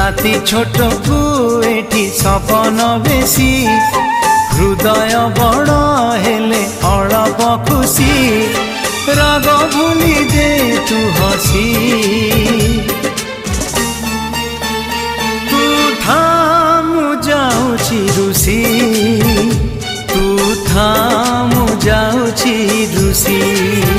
राति छोट को एठी सपन बेसी हृदय बड़ हेले अळप खुशी राग भूली दे तू हसी तू थामु जाउछि रुसी तू थामु जाउछि रुसी।